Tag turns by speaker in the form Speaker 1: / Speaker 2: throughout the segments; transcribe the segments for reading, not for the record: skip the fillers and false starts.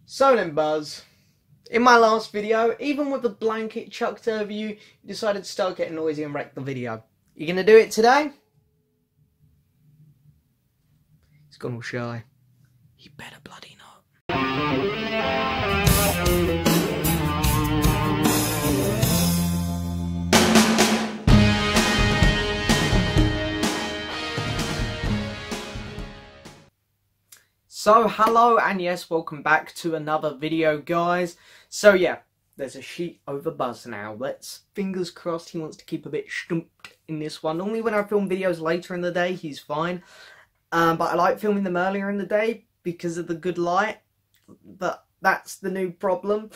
Speaker 1: So then, Buzz, in my last video, even with the blanket chucked over you, you decided to start getting noisy and wreck the video. You gonna do it today? He's gone all shy. He better bloody not. So hello and yes, welcome back to another video, guys. So yeah, there's a sheet over Buzz now. Let's fingers crossed he wants to keep a bit stumped in this one. Normally when I film videos later in the day, he's fine. But I like filming them earlier in the day because of the good light. But that's the new problem.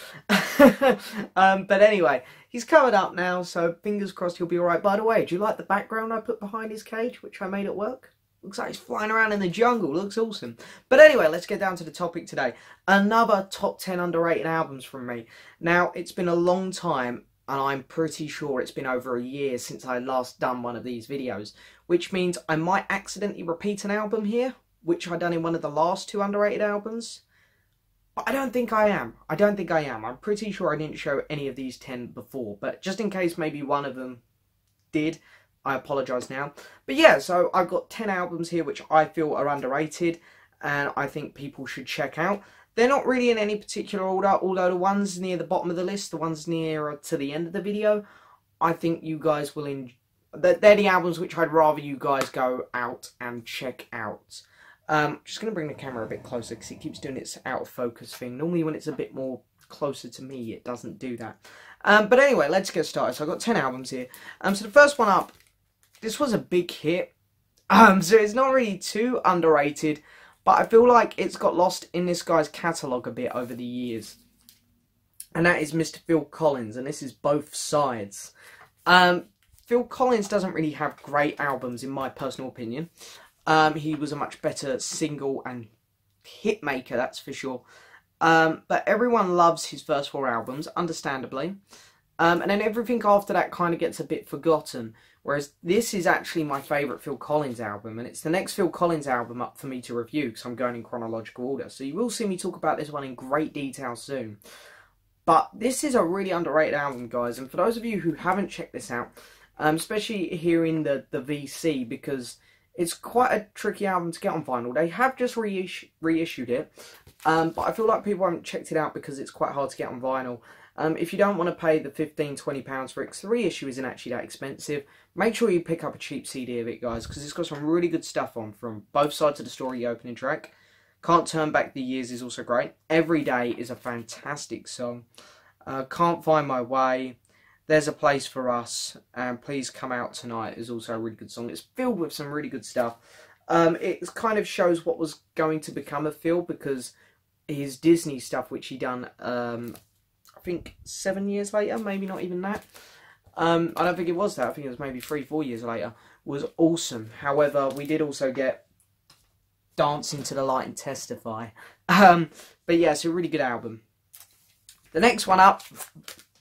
Speaker 1: But anyway, he's covered up now, so fingers crossed he'll be alright. By the way, do you like the background I put behind his cage, which I made at work? Looks like he's flying around in the jungle. Looks awesome. But anyway, let's get down to the topic today. Another top 10 underrated albums from me. Now, it's been a long time, and I'm pretty sure it's been over a year since I last done one of these videos, which means I might accidentally repeat an album here, which I done in one of the last two underrated albums. But I don't think I am. I'm pretty sure I didn't show any of these 10 before, but just in case maybe one of them did, I apologise now. But yeah, so I've got 10 albums here which I feel are underrated and I think people should check out. They're not really in any particular order, although the ones near the bottom of the list, the ones nearer to the end of the video, I think you guys will enjoy. They're the albums which I'd rather you guys go out and check out. Just going to bring the camera a bit closer because it keeps doing its out of focus thing. Normally when it's a bit more closer to me, it doesn't do that. But anyway, let's get started. So I've got 10 albums here. So the first one up, this was a big hit, so it's not really too underrated, but I feel like it's got lost in this guy's catalogue a bit over the years. And that is Mr. Phil Collins, and this is Both Sides. Phil Collins doesn't really have great albums, in my personal opinion. He was a much better single and hit maker, that's for sure. But everyone loves his first 4 albums, understandably. And then everything after that kind of gets a bit forgotten. Whereas this is actually my favourite Phil Collins album. And it's the next Phil Collins album up for me to review because I'm going in chronological order. So you will see me talk about this one in great detail soon. But this is a really underrated album, guys. And for those of you who haven't checked this out, especially hearing the VC, because it's quite a tricky album to get on vinyl. They have just reissued it. But I feel like people haven't checked it out because it's quite hard to get on vinyl. If you don't want to pay the £15–20 for it, because the reissue isn't actually that expensive, make sure you pick up a cheap CD of it, guys, because it's got some really good stuff on, from Both Sides of the Story, the opening track. Can't Turn Back the Years is also great. Every Day is a fantastic song. Can't Find My Way, There's a Place for Us, and Please Come Out Tonight is also a really good song. It's filled with some really good stuff. It kind of shows what was going to become of Phil, because his Disney stuff, which he done, I think 7 years later, maybe not even that. I don't think it was that. I think it was maybe 3–4 years later. Was awesome. However, we did also get Dance Into the Light and Testify. But yeah, it's a really good album. The next one up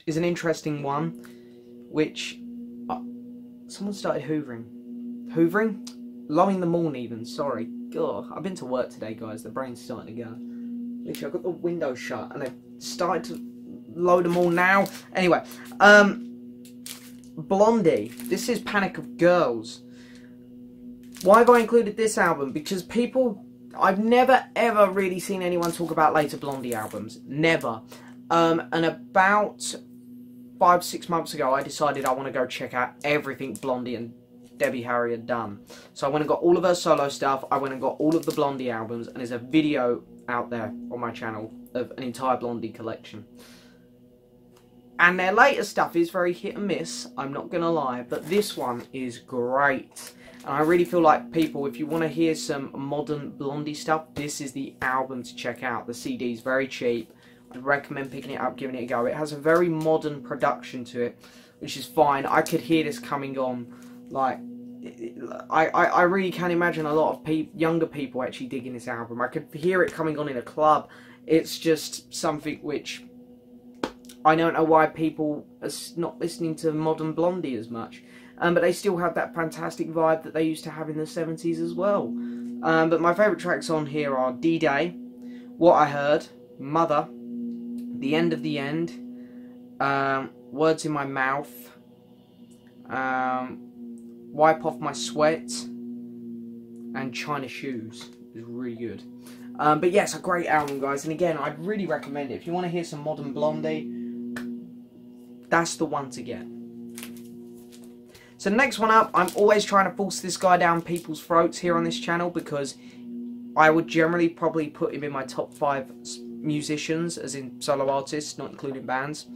Speaker 1: is an interesting one, which someone started hoovering. Hoovering? Lowing the morn even, sorry. God, I've been to work today, guys. The brain's starting to go. Literally, I've got the window shut and they've started to load them all now. Anyway, Blondie. This is Panic of Girls. Why have I included this album? Because I've never ever really seen anyone talk about later Blondie albums. Never. And about 5–6 months ago, I decided I want to go check out everything Blondie and Debbie Harry had done. So I went and got all of her solo stuff. I went and got all of the Blondie albums, and there's a video out there on my channel of an entire Blondie collection. And their later stuff is very hit and miss, I'm not going to lie, but this one is great. And I really feel like people, if you want to hear some modern Blondie stuff, this is the album to check out. The CD is very cheap. I'd recommend picking it up, giving it a go. It has a very modern production to it, which is fine. I could hear this coming on, like, I really can imagine a lot of younger people actually digging this album. I could hear it coming on in a club. It's just something which I don't know why people are not listening to modern Blondie as much. But they still have that fantastic vibe that they used to have in the 70s as well. But my favourite tracks on here are D-Day, What I Heard, Mother, The End of the End, Words in My Mouth, Wipe Off My Sweat, and China Shoes. It was really good. But yeah, it's a great album, guys. And again, I'd really recommend it. If you want to hear some modern Blondie, that's the one to get. So next one up, I'm always trying to force this guy down people's throats here on this channel, because I would generally probably put him in my top 5 musicians, as in solo artists, not including bands.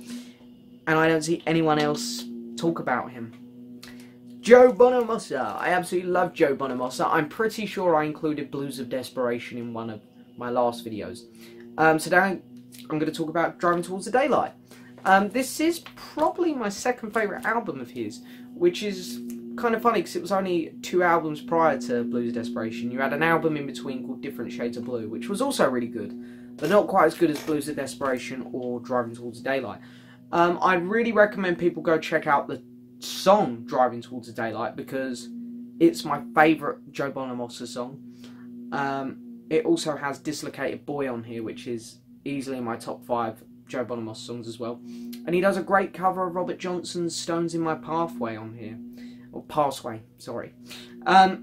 Speaker 1: And I don't see anyone else talk about him. Joe Bonamassa. I absolutely love Joe Bonamassa. I'm pretty sure I included Blues of Desperation in one of my last videos. So now I'm going to talk about Driving Towards the Daylight. This is probably my second favourite album of his, which is kind of funny because it was only 2 albums prior to Blues of Desperation. You had an album in between called Different Shades of Blue, which was also really good, but not quite as good as Blues of Desperation or Driving Towards the Daylight. I'd really recommend people go check out the song Driving Towards the Daylight, because it's my favourite Joe Bonamassa song. It also has Dislocated Boy on here, which is easily in my top 5 Joe Bonamassa songs as well. And he does a great cover of Robert Johnson's Stones in My Pathway on here. Or Pathway, sorry. But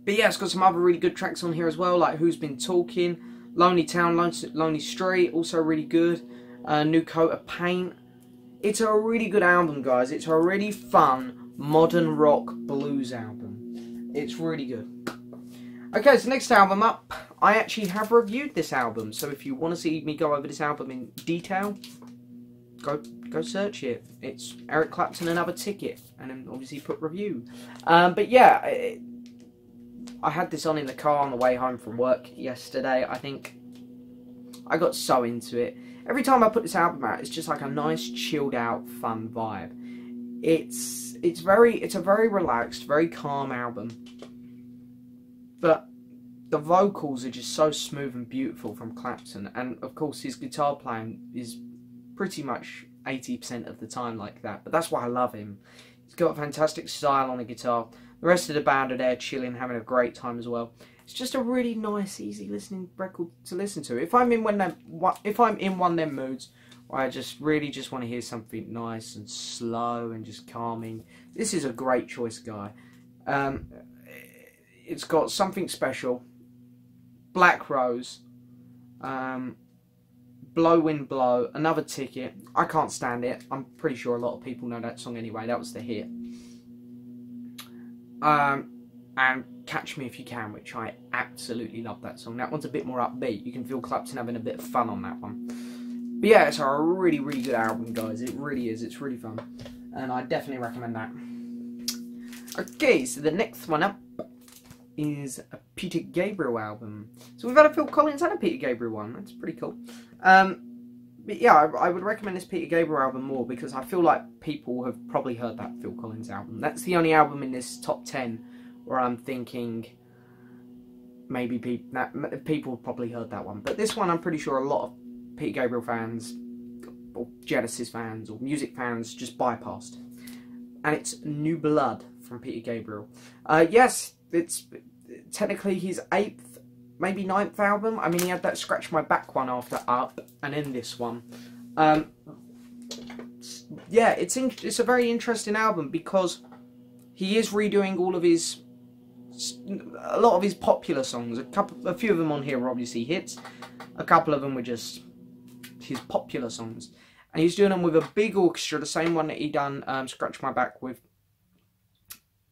Speaker 1: yeah, it's got some other really good tracks on here as well, like Who's Been Talking, Lonely Town, Lonely Street, also really good. New Coat of Paint. It's a really good album, guys. It's a really fun, modern rock blues album. It's really good. Okay, so next album up, I actually have reviewed this album. So if you want to see me go over this album in detail, go search it. It's Eric Clapton, Another Ticket, and then obviously put review. But yeah, I had this on in the car on the way home from work yesterday. I think I got so into it. Every time I put this album out, it's just like a nice, chilled out, fun vibe. It's a very relaxed, very calm album. But the vocals are just so smooth and beautiful from Clapton, and of course his guitar playing is pretty much 80% of the time like that. But that's why I love him. He's got a fantastic style on the guitar. The rest of the band are there chilling, having a great time as well. It's just a really nice, easy listening record to listen to. If I'm in one of them moods where I just really want to hear something nice and slow and just calming, this is a great choice, guy. It's got Something Special, Black Rose, Blow Wind Blow, Another Ticket. I can't stand it. I'm pretty sure a lot of people know that song anyway. That was the hit. And Catch Me If You Can, which I absolutely love that song. That one's a bit more upbeat. You can feel Clapton having a bit of fun on that one. But yeah, it's a really, really good album, guys. It really is. It's really fun. And I definitely recommend that. Okay, so the next one up is a Peter Gabriel album. So we've had a Phil Collins and a Peter Gabriel one. That's pretty cool. But yeah, I would recommend this Peter Gabriel album more, because I feel like people have probably heard that Phil Collins album. That's the only album in this top 10 where I'm thinking maybe people have probably heard that one. But this one, I'm pretty sure a lot of Peter Gabriel fans, or Genesis fans, or music fans just bypassed. And it's New Blood from Peter Gabriel. Yes, it's technically his 8th, maybe 9th album. I mean, he had that Scratch My Back one after Up, and then this one. Yeah, it's a very interesting album, because he is redoing a lot of his popular songs. A few of them on here were obviously hits. A couple of them were just his popular songs, and he's doing them with a big orchestra, the same one that he done Scratch My Back with,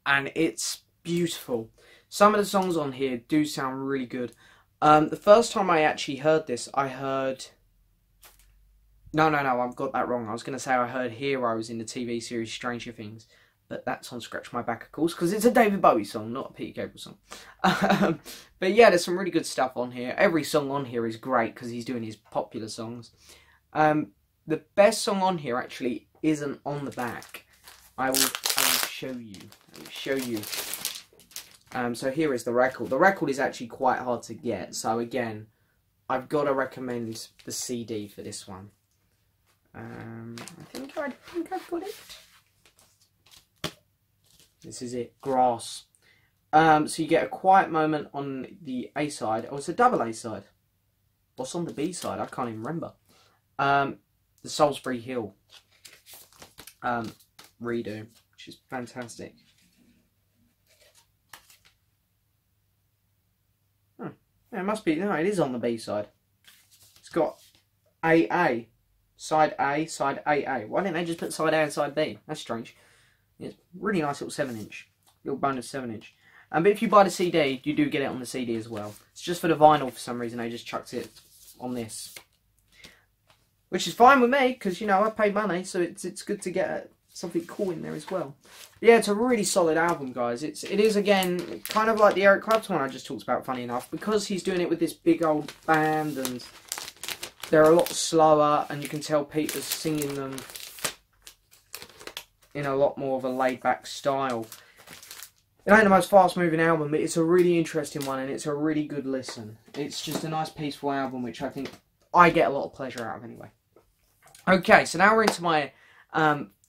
Speaker 1: and it's beautiful. Some of the songs on here do sound really good. The first time I actually heard this, I heard... No, I've got that wrong. I was going to say I heard Heroes in the TV series Stranger Things, but that's on Scratch My Back, of course, because it's a David Bowie song, not a Peter Gabriel song. But yeah, there's some really good stuff on here. Every song on here is great, because he's doing his popular songs. The best song on here actually isn't on the back. I will show you. So here is the record. The record is actually quite hard to get. So again, I've got to recommend the CD for this one. I think I've got it. This is it. Grass. So you get a quiet moment on the A side. Oh, it's a double A side. What's on the B-side? I can't even remember. The Salisbury Hill redo, which is fantastic. Yeah, it must be. No, it is on the B-side. It's got AA. Side A, side AA. Why didn't they just put side A and side B? That's strange. It's really nice little 7-inch. Little bonus 7-inch. But if you buy the CD, you do get it on the CD as well. It's just for the vinyl for some reason. They just chucked it on this. Which is fine with me, because, you know, I paid money. So it's good to get something cool in there as well. But yeah, it's a really solid album, guys. It is, again, kind of like the Eric Clapton one I just talked about, funny enough. Because he's doing it with this big old band and they're a lot slower, and you can tell Peter's singing them in a lot more of a laid-back style. It ain't the most fast-moving album, but it's a really interesting one, and it's a really good listen. It's just a nice, peaceful album, which I think I get a lot of pleasure out of anyway. Okay, so now we're into my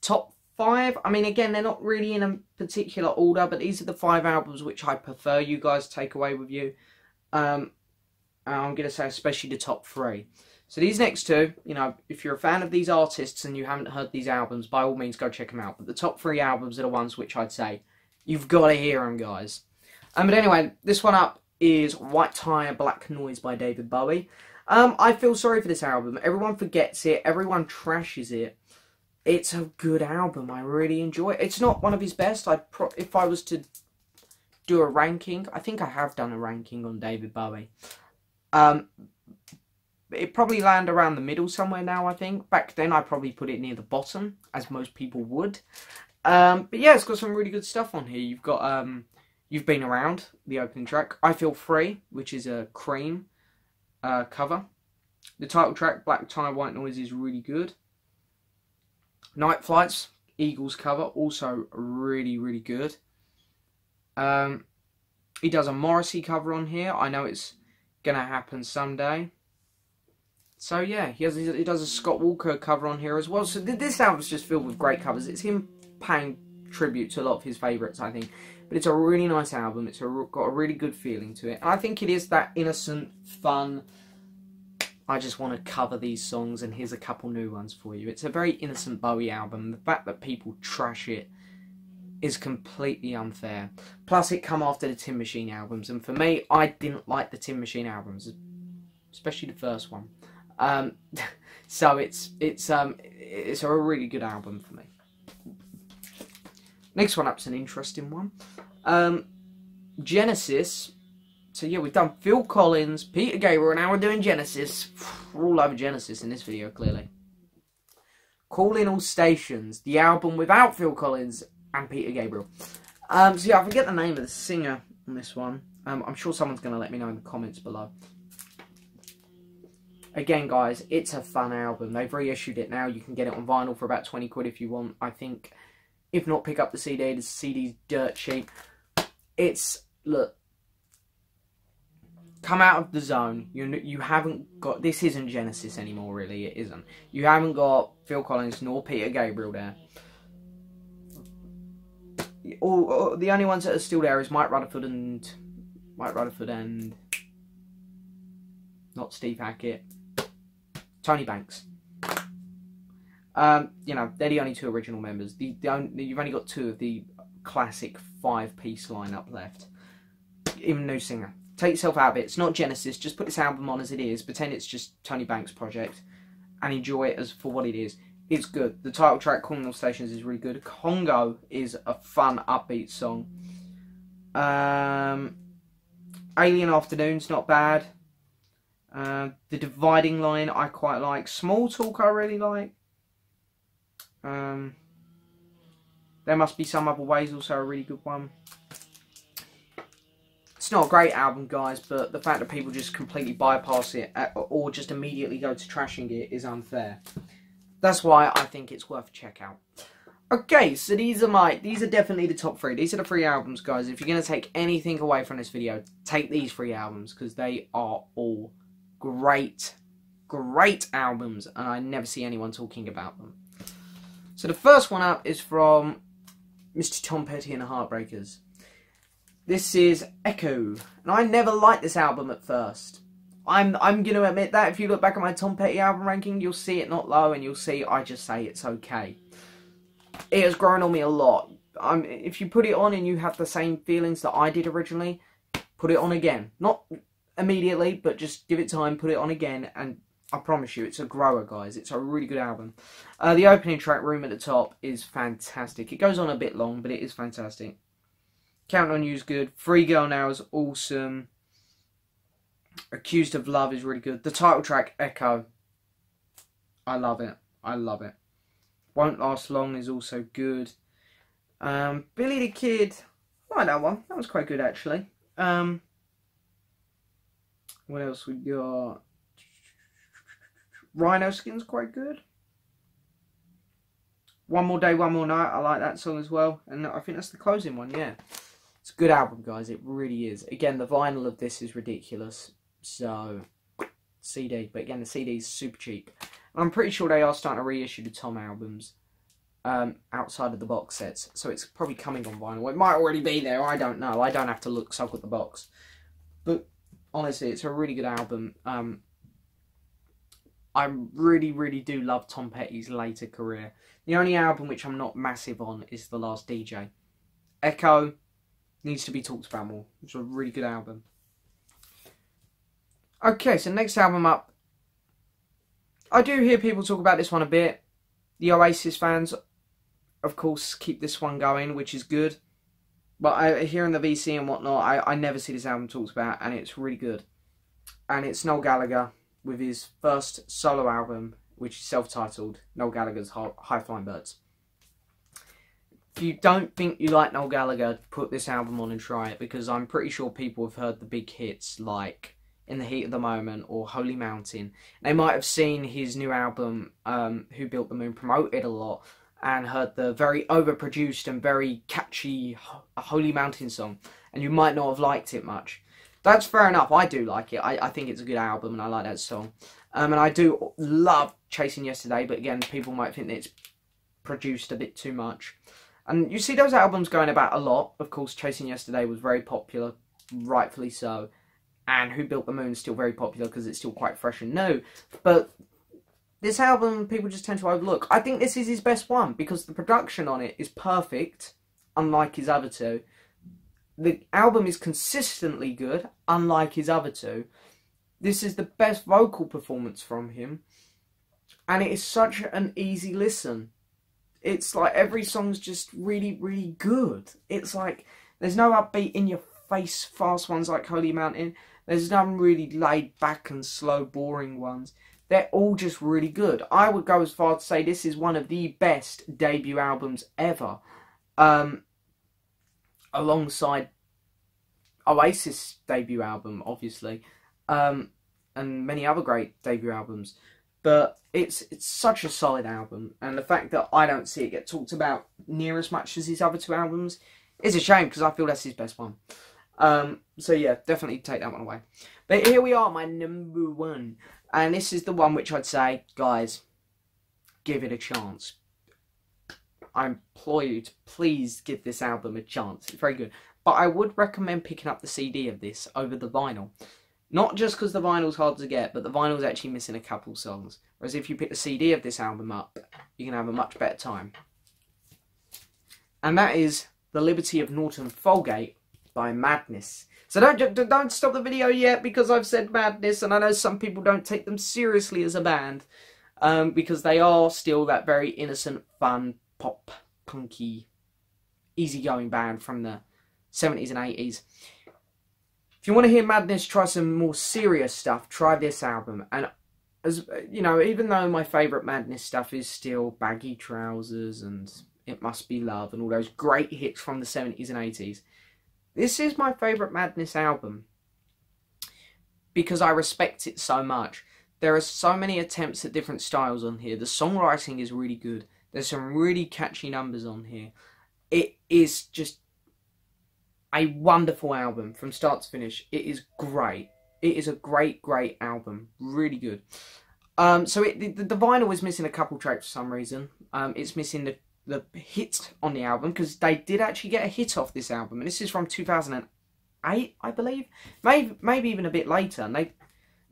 Speaker 1: top 5. I mean, again, they're not really in a particular order, but these are the 5 albums which I prefer you guys take away with you. I'm going to say especially the top 3. So these next 2, you know, if you're a fan of these artists and you haven't heard these albums, by all means go check them out. But the top 3 albums are the ones which I'd say you've got to hear them, guys. But anyway, this one up is White Tie, Black Noise by David Bowie. I feel sorry for this album. Everyone forgets it. Everyone trashes it. It's a good album. I really enjoy it. It's not one of his best. If I was to do a ranking, I think I have done a ranking on David Bowie. It probably land around the middle somewhere now, I think. Back then, I probably put it near the bottom, as most people would. But yeah, it's got some really good stuff on here. You've got You've Been Around, the opening track. I Feel Free, which is a Cream cover. The title track, Black Tie, White Noise, is really good. Night Flights, Eagles cover, also really, really good. He does a Morrissey cover on here. I know it's going to happen someday. So yeah, he does a Scott Walker cover on here as well. So this album's just filled with great covers. It's him paying tribute to a lot of his favourites, I think. But it's a really nice album. It's got a really good feeling to it. And I think it is that innocent, fun, I just want to cover these songs and here's a couple new ones for you. It's a very innocent Bowie album. The fact that people trash it is completely unfair. Plus it come after the Tin Machine albums. And for me, I didn't like the Tin Machine albums. Especially the first one. So it's a really good album for me. Next one up's an interesting one. Genesis. So yeah, we've done Phil Collins, Peter Gabriel, and now we're doing Genesis. We're all over Genesis in this video, clearly. Calling All Stations, the album without Phil Collins and Peter Gabriel. So yeah, I forget the name of the singer on this one. I'm sure someone's going to let me know in the comments below. Again, guys, it's a fun album. They've reissued it now. You can get it on vinyl for about 20 quid if you want, I think. If not, pick up the CD. The CD's dirt cheap. It's, look, come out of the zone. You haven't got, this isn't Genesis anymore, really. It isn't. You haven't got Phil Collins nor Peter Gabriel there. The only ones that are still there is Mike Rutherford and not Steve Hackett. Tony Banks. You know, they're the only 2 original members. You've only got 2 of the classic 5-piece lineup left. Even new singer. Take yourself out of it. It's not Genesis. Just put this album on as it is. Pretend it's just Tony Banks' project. And enjoy it as for what it is. It's good. The title track, Calling All Stations, is really good. Congo is a fun, upbeat song. Alien Afternoon's not bad. The Dividing Line I quite like. Small Talk I really like. There Must Be Some Other Ways, also a really good one. It's not a great album, guys, but the fact that people just completely bypass it or just immediately go to trashing it is unfair. That's why I think it's worth a check out. Okay, so these are definitely the top 3. These are the 3 albums, guys. If you're going to take anything away from this video, take these 3 albums, because they are all great, great albums, and I never see anyone talking about them. So the first one up is from Mr. Tom Petty and the Heartbreakers. This is Echo, and I never liked this album at first. I'm going to admit that if you look back at my Tom Petty album ranking, you'll see it not low, and you'll see I just say it's okay. It has grown on me a lot. If you put it on and you have the same feelings that I did originally, put it on again. Not immediately, but just give it time, put it on again, and I promise you, it's a grower, guys. It's a really good album. The opening track, Room at the Top, is fantastic. It goes on a bit long, but it is fantastic. Count on You is good. Free Girl Now is awesome. Accused of Love is really good. The title track, Echo. I love it. I love it. Won't Last Long is also good. Billy the Kid. I like that one. That was quite good, actually. What else we got? Rhino Skin's quite good. One More Day, One More Night. I like that song as well. And I think that's the closing one, yeah. It's a good album, guys. It really is. Again, the vinyl of this is ridiculous. So, CD. But again, the CD is super cheap. And I'm pretty sure they are starting to reissue the Tom albums outside of the box sets. So it's probably coming on vinyl. It might already be there. I don't know. I don't have to look, so I've got the box. But honestly, it's a really good album. I really, really do love Tom Petty's later career. The only album which I'm not massive on is The Last DJ. Echo needs to be talked about more. It's a really good album. Okay, so next album up. I do hear people talk about this one a bit. The Oasis fans, of course, keep this one going, which is good. But here in the VC and whatnot, I never see this album talked about, and it's really good. And it's Noel Gallagher with his first solo album, which is self-titled, Noel Gallagher's High Flying Birds. If you don't think you like Noel Gallagher, put this album on and try it, because I'm pretty sure people have heard the big hits like In the Heat of the Moment or Holy Mountain. They might have seen his new album, Who Built the Moon, promoted a lot, and heard the very overproduced and very catchy Holy Mountain song, and you might not have liked it much. That's fair enough. I do like it. I think it's a good album, and I like that song. And I do love Chasing Yesterday, but again, people might think that it's produced a bit too much. And you see those albums going about a lot. Of course, Chasing Yesterday was very popular, rightfully so. And Who Built the Moon is still very popular because it's still quite fresh and new. But this album, people just tend to overlook. I think this is his best one because the production on it is perfect, unlike his other two. The album is consistently good, unlike his other two. This is the best vocal performance from him. And it is such an easy listen. It's like every song's just really, really good. It's like, there's no upbeat, in-your-face, fast ones like Holy Mountain. There's none really laid back and slow, boring ones. They're all just really good. I would go as far to say this is one of the best debut albums ever. Alongside Oasis' debut album, obviously, and many other great debut albums. But it's such a solid album, and the fact that I don't see it get talked about near as much as his other two albums is a shame, because I feel that's his best one. So yeah, definitely take that one away. But here we are, my number one. And this is the one which I'd say, guys, give it a chance. I implore you to please give this album a chance. It's very good. But I would recommend picking up the CD of this over the vinyl. Not just because the vinyl's hard to get, but the vinyl's actually missing a couple songs. Whereas if you pick the CD of this album up, you can have a much better time. And that is The Liberty of Norton Folgate by Madness. So don't stop the video yet because I've said Madness, and I know some people don't take them seriously as a band, because they are still that very innocent, fun, pop, punky, easygoing band from the 70s and 80s. If you want to hear Madness try some more serious stuff, try this album. And as you know, even though my favourite Madness stuff is still Baggy Trousers and It Must Be Love and all those great hits from the 70s and 80s, this is my favourite Madness album because I respect it so much. There are so many attempts at different styles on here. The songwriting is really good. There's some really catchy numbers on here. It is just a wonderful album from start to finish. It is great. It is a great, great album. Really good. So the vinyl is missing a couple tracks for some reason. It's missing the hit on the album, because they did actually get a hit off this album, and this is from 2008, I believe, maybe even a bit later. And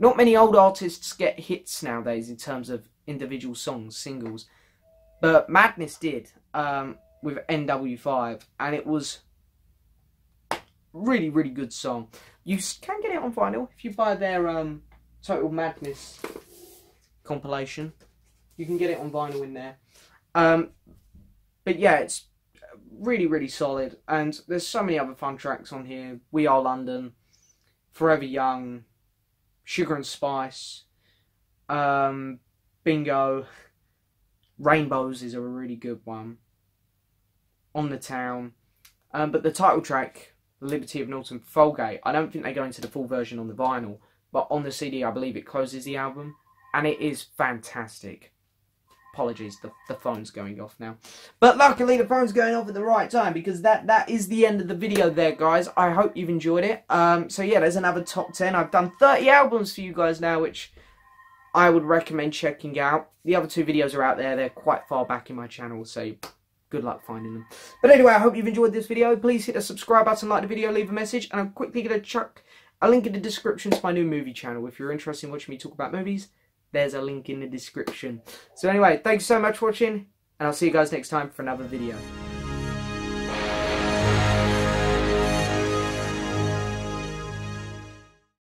Speaker 1: Not many old artists get hits nowadays in terms of individual songs, singles. But Madness did, with NW5. And it was really, really good song. You can get it on vinyl if you buy their Total Madness compilation. You can get it on vinyl in there. But yeah, it's really, really solid. And there's so many other fun tracks on here. We Are London, Forever Young, Sugar and Spice, Bingo, Rainbows is a really good one, On the Town. But the title track, The Liberty of Norton Folgate, I don't think they go into the full version on the vinyl, but on the CD I believe it closes the album, and it is fantastic. Apologies, the phone's going off now. But luckily the phone's going off at the right time, because that is the end of the video there, guys. I hope you've enjoyed it. So yeah, there's another top 10. I've done 30 albums for you guys now, which I would recommend checking out. The other 2 videos are out there. They're quite far back in my channel, so good luck finding them. But anyway, I hope you've enjoyed this video. Please hit the subscribe button, like the video, leave a message, and I'm quickly going to chuck a link in the description to my new movie channel. If you're interested in watching me talk about movies, there's a link in the description. So anyway, thanks so much for watching, and I'll see you guys next time for another video.